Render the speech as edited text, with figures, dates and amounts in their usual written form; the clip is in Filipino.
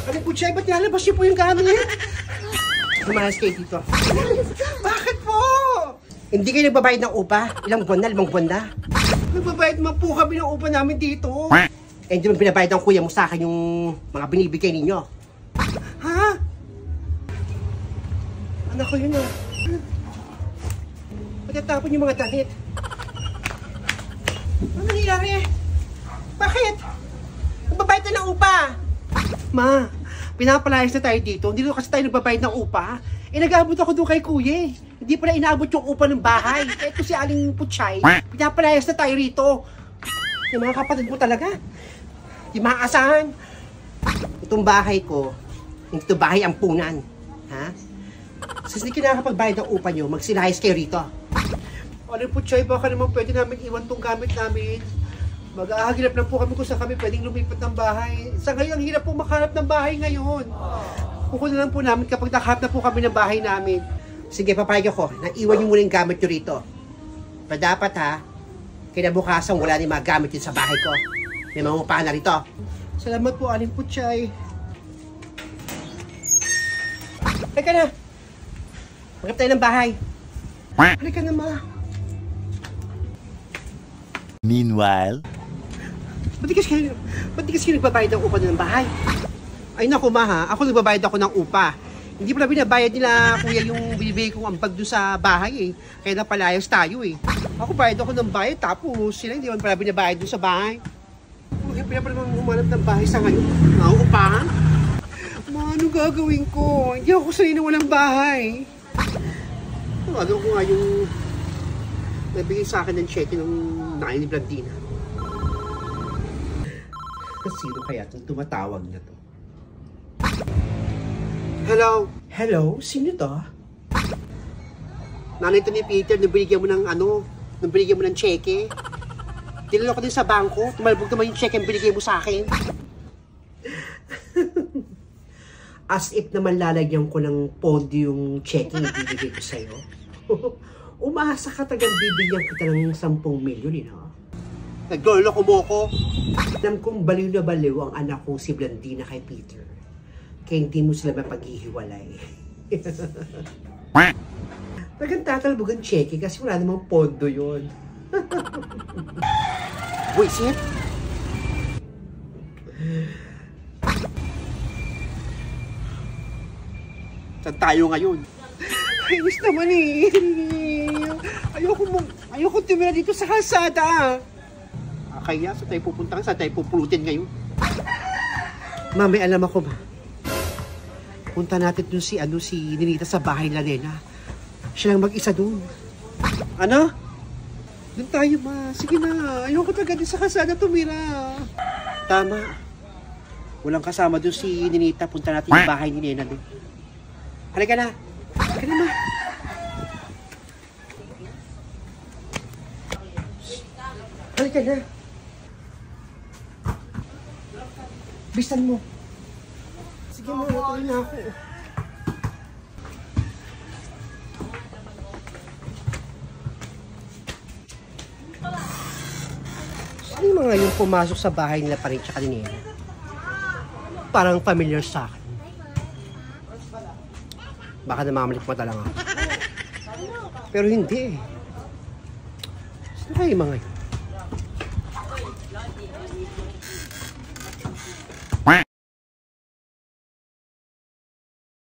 Ano po, Chay? Ba't nilalabas niyo po yung gamit? Lumayas kayo dito. Bakit po? Hindi kayo nagbabayad ng upa? Ilang buwan na? 5 buwan na? Nagbabayad man po kami ng upa namin dito. Eh, hindi mo pinabayad ng kuya mo sa akin yung mga binibigay ninyo. Ha? Anak ko yun ah. Matatapon yung mga damit. Ano nangyayari? Bakit? Nagbabayad na ng upa. Ma, pinapalayas na tayo dito. Hindi doon kasi tayo nagbabayad ng upa. Eh, nag-aabot ako doon kay kuya. Hindi pala inaabot yung upa ng bahay. Kaya ito si Aling Putchay, pinapalayas na tayo rito. Yung mga kapatid mo talaga. Di maasahan. Itong bahay ko, hindi ito bahay ampunan. Ha? Since hindi kinakapagbayad ng upa nyo, magsilahis kayo rito. Aling Putchay, baka naman pwede namin iwan tong gamit namin. Mag-aagilap lang po kami kung saan kami pwedeng lumipat ng bahay. Sa ngayon, ang hirap po makahanap ng bahay ngayon. Kukunin lang po namin kapag nakahanap na po kami ng bahay namin. Sige, papayag ako. Naiwan niyo muna yung gamit nyo rito. Pa dapat ha, kinabukasan wala ni mga gamit yun sa bahay ko. May mga upahan na rito. Salamat po, Aling Putchay. Halika na. Magkap tayo ng bahay. Halika na, ma. Meanwhile, Ba't di kasi nagbabayad ng upa ng bahay? Ay naku ma ha, ako nagbabayad ako ng upa. Hindi pala binabayad nila kuya yung binibigay kong ambag doon sa bahay eh. Kaya napalayas tayo eh. Ako bayad ako ng bayad tapos sila hindi man pala binabayad doon sa bahay. Kaya pala pala humanap ng bahay sa ngayon. Nauupahan? Ma, ano gagawin ko? Hindi ako sanay na walang bahay. Ano ko nga yung nabigay sa akin ng cheque ng nanay ni Blandina. Sino kaya itong tumatawag na to? Hello? Hello? Sino to? Nanay to ni Peter, nung binigyan mo ng nung binigyan mo ng cheque. Dinala ko din sa bangko, tumalbog naman yung cheque ang binigay mo sa akin. As if naman lalagyan ko ng pondo yung cheque na binigay ko sa'yo. Umasa ka tagang bibigyan kita ng 10 milyon, eh, no? Nagloloko mo ko. Alam kong baliw na baliw ang anak kong si Blandina kay Peter. Kaya hindi mo sila mapaghihiwalay. Tagang tatalbog ang cheque kasi wala namang pondo yun. Buisit? Saan tayo ngayon? Ayos naman eh. Ayoko tumira dito sa kalsada. Kaya saan tayo pupuntahan? Saan tayo pupulutin ngayon? Ma, may alam ako ba? Punta natin dun si Ninita sa bahay na Nena. Siya lang mag-isa dun. Ano? Dun tayo, ma. Sige na. Ayoko talaga din sa kalsada tumira. Tama. Walang kasama dun si Ninita. Punta natin yung bahay ni Nena dun. Halika na. Halika na, ma. Halika na. Bisan mo. Sige mo, natuloy na ako. Ano yung mga yung pumasok sa bahay nila pa rin tsaka ni Nena? Parang familiar sa akin. Baka namamalik mata lang ako. Pero hindi eh. Sino kayo mga yun?